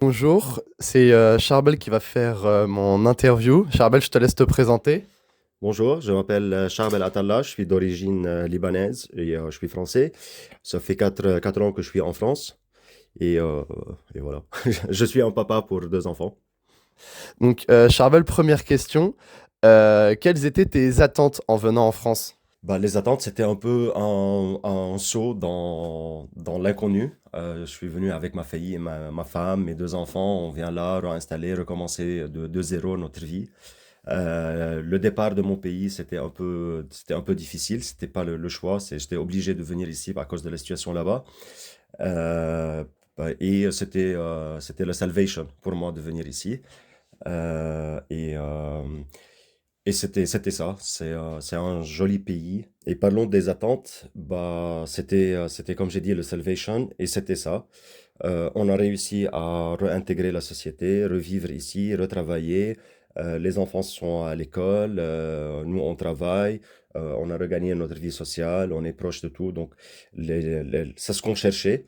Bonjour, c'est Charbel qui va faire mon interview. Charbel, je te laisse te présenter. Bonjour, je m'appelle Charles El Attallah, je suis d'origine libanaise et je suis français. Ça fait 4 ans que je suis en France et, euh, et voilà. Je suis un papa pour 2 enfants. Donc, Charbel, première question. Quelles étaient tes attentes en venant en France? Bah, les attentes, c'était un peu un saut dans l'inconnu. Je suis venu avec ma famille, ma femme, mes 2 enfants. On vient là, réinstaller, recommencer de zéro notre vie. Le départ de mon pays, c'était un peu difficile. C'était pas le choix. J'étais obligé de venir ici à cause de la situation là-bas. Euh, et c'était la salvation pour moi de venir ici. Euh, et euh, et c'était ça. C'est un joli pays. Et parlons des attentes. Bah, c'était comme j'ai dit le salvation. Et c'était ça. On a réussi à réintégrer la société, revivre ici, retravailler. Les enfants sont à l'école, nous on travaille, on a regagné notre vie sociale, on est proche de tout. Donc, c'est ce qu'on cherchait.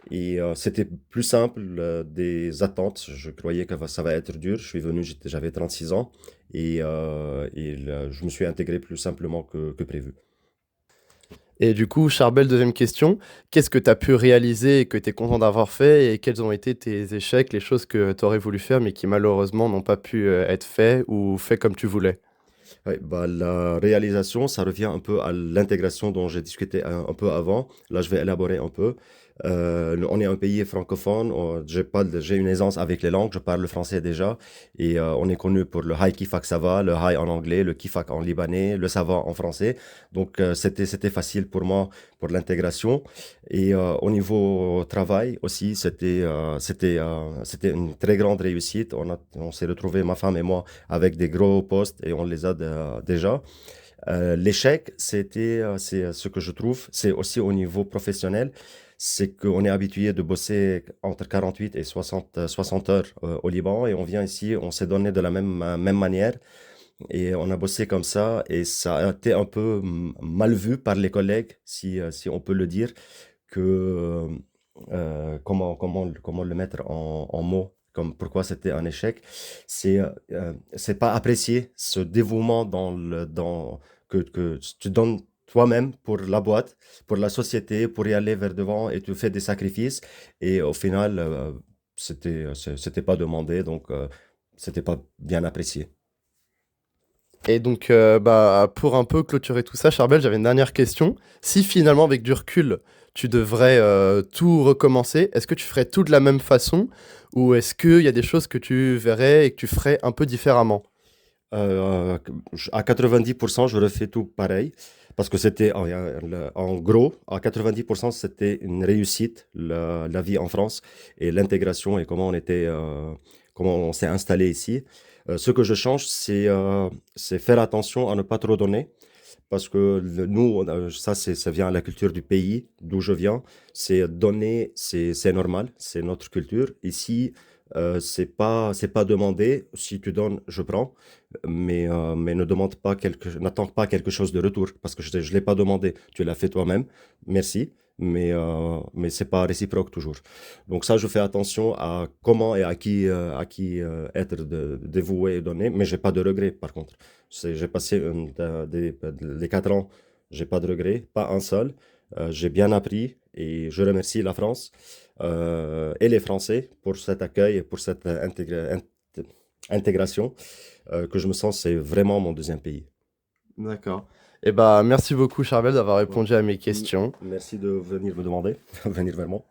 Et c'était plus simple des attentes. Je croyais que ça va être dur. Je suis venu, j'avais 36 ans et je me suis intégré plus simplement que prévu. Et du coup, Charbel, deuxième question. Qu'est-ce que tu as pu réaliser et que tu es content d'avoir fait et quels ont été tes échecs, les choses que tu aurais voulu faire mais qui malheureusement n'ont pas pu être faites ou fait comme tu voulais? Ouais, bah, la réalisation, ça revient un peu à l'intégration dont j'ai discuté un peu avant. Là, je vais élaborer un peu. On est un pays francophone. J'ai une aisance avec les langues. Je parle le français déjà. Et on est connu pour le Hi Kifak Sava, le Hi en anglais, le Kifak en libanais, le Sava en français. Donc, c'était facile pour moi pour l'intégration. Et au niveau travail aussi, c'était une très grande réussite. On s'est retrouvés, ma femme et moi, avec des gros postes et on les a déjà. L'échec, c'est ce que je trouve, c'est aussi au niveau professionnel, c'est qu'on est habitué de bosser entre 48 et 60 heures au Liban et on vient ici, on s'est donné de la même manière et on a bossé comme ça et ça a été un peu mal vu par les collègues, si on peut le dire, que comment le mettre en mots, comme pourquoi c'était un échec, c'est pas apprécié ce dévouement que tu donnes toi-même pour la boîte, pour la société, pour y aller vers devant et tu fais des sacrifices et au final c'était pas demandé donc c'était pas bien apprécié. Et donc, pour un peu clôturer tout ça, Charbel, j'avais une dernière question. Si finalement, avec du recul, tu devrais tout recommencer, est-ce que tu ferais tout de la même façon ou est-ce qu'il y a des choses que tu verrais et que tu ferais un peu différemment? Euh, à 90%, je refais tout pareil parce que en gros, à 90%, c'était une réussite, la vie en France et l'intégration et comment on s'est installé ici. Ce que je change, c'est faire attention à ne pas trop donner parce que nous, ça vient à la culture du pays d'où je viens. C'est donner, c'est normal, c'est notre culture. Ici, c'est pas demandé. Si tu donnes, je prends, mais n'attends pas quelque chose de retour parce que je ne l'ai pas demandé. Tu l'as fait toi-même, merci, mais c'est pas réciproque toujours. Donc ça, je fais attention à comment et être dévoué et donné, mais j'ai pas de regrets par contre. J'ai passé les 4 ans, j'ai pas de regrets, pas un seul. J'ai bien appris et je remercie la France et les Français pour cet accueil et pour cette intégration que je me sens, c'est vraiment mon deuxième pays. D'accord. Et bah, merci beaucoup, Charbel, d'avoir Ouais. répondu à mes questions. Merci de venir me demander, venir vers moi.